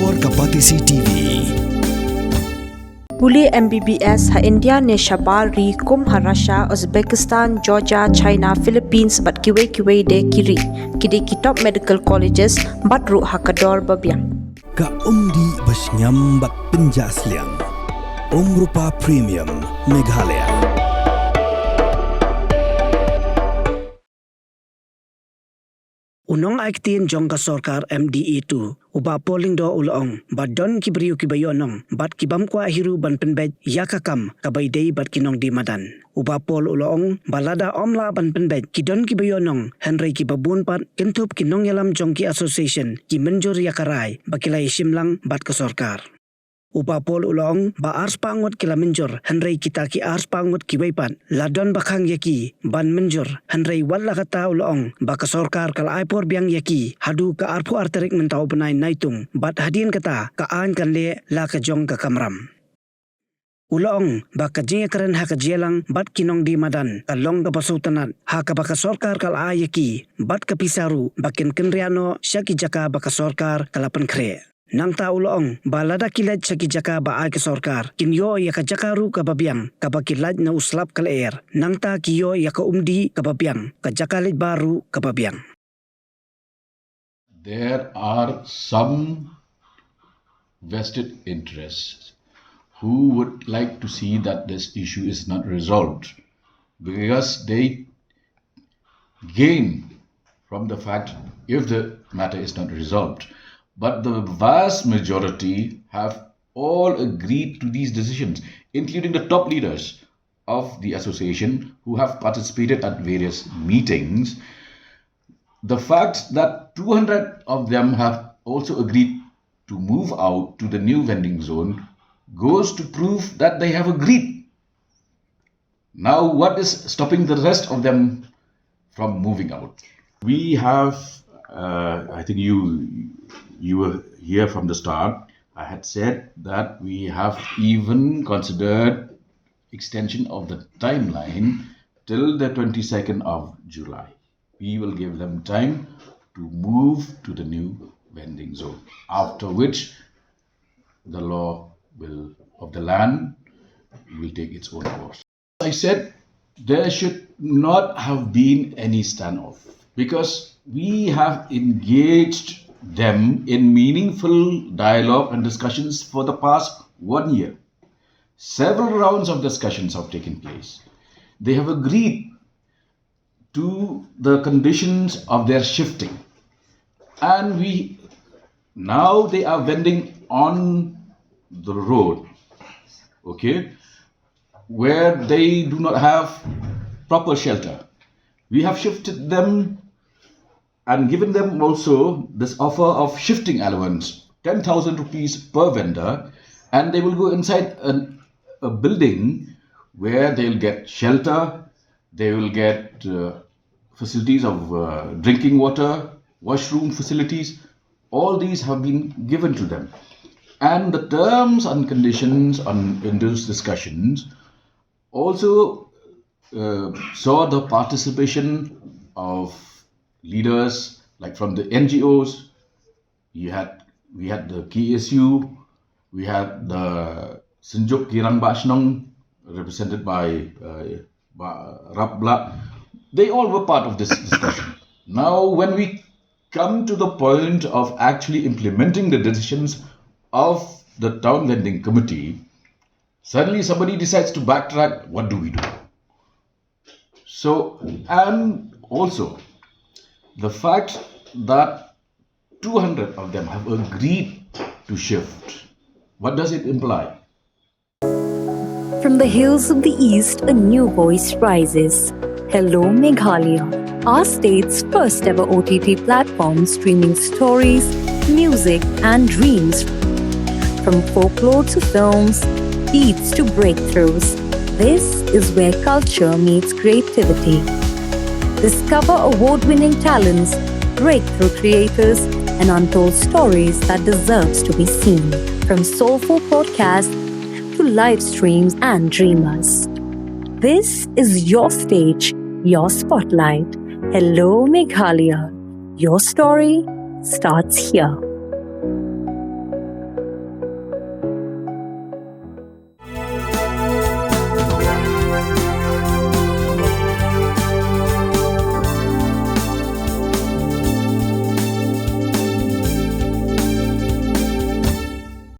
और Kapatisi TV. Puli MBBS ha India ne Shabal ri kum ha Russia, Uzbekistan, Georgia, China, Philippines bat kiwe de kiri. Kidi kitop medical colleges bat ru ha kador babiang. Ka umdi basnyam bat penjasliang. Rupa Premium Meghalaya. Unong aktin jongka sorkar MDE2 uba polling do ulong badon kibriu kibayonong bat kibam kwa hiru ban Pynbeit yakakam kabaidei bat Nongdie Madan uba pol ulong balada omla ban Pynbeit kidon kibayonong Henry kibabun pat kentup kinongyalam jongki association ki menjur yakarai bakilai simlang bat ke sorkar. Upa pol ulong ba ars pangut kila menjur Henry kita ki ars pangut kiwaipan ladon bakang yaki ban menjur Henry wala kata ulong ba ka sorkar kala aipor biang yaki hadu ka arpu arterik mentau benai naitung bat hadin kata ka an kan le la ka jong ka kamram. Ulong ba ka jinga karen ha ka jelang bat Nongdie Madan ka long ka pasultanat ha ka ba ka sorkar kala ayaki bat ka pisaru bakin kenriano syaki jaka ba ka sorkar kala penkre. Nang ta ulong ba Lada kilat sa kijaka ba ay kasorkar kinyo ya ka jakaru kababiang kabakilat na uslap kalaer nang ta kiyo ya ka umdi kababiang ka jakalit baru kababiang. There are some vested interests who would like to see that this issue is not resolved because they gain from the fact if the matter is not resolved. But the vast majority have all agreed to these decisions, including the top leaders of the association who have participated at various meetings. The fact that 200 of them have also agreed to move out to the new vending zone goes to prove that they have agreed. Now, what is stopping the rest of them from moving out? We have, I think you were here from the start. I had said that we have even considered extension of the timeline till the 22nd of July. We will give them time to move to the new vending zone, after which the law of the land will take its own course. I said there should not have been any standoff because we have engaged them in meaningful dialogue and discussions for the past 1 year. Several rounds of discussions have taken place. They have agreed to the conditions of their shifting, and now they are vending on the road, okay, where they do not have proper shelter. We have shifted them and given them also this offer of shifting allowance, 10,000 rupees per vendor, and they will go inside a building where they'll get shelter, they will get facilities of drinking water, washroom facilities. All these have been given to them. And the terms and conditions in those discussions also saw the participation of leaders like from the NGOs. We had the KSU, we had the Sinjuk Kirang Ïohnong represented by Rabla. They all were part of this discussion. Now when we come to the point of actually implementing the decisions of the town vending committee, suddenly somebody decides to backtrack. What do we do? So, and also the fact that 200 of them have agreed to shift, what does it imply? From the hills of the east, a new voice rises. Hello Meghalaya, our state's first ever OTT platform streaming stories, music and dreams. From folklore to films, beats to breakthroughs, this is where culture meets creativity. Discover award-winning talents, breakthrough creators, and untold stories that deserves to be seen. From soulful podcasts to live streams and dreamers. This is your stage, your spotlight. Hello Meghalaya. Your story starts here.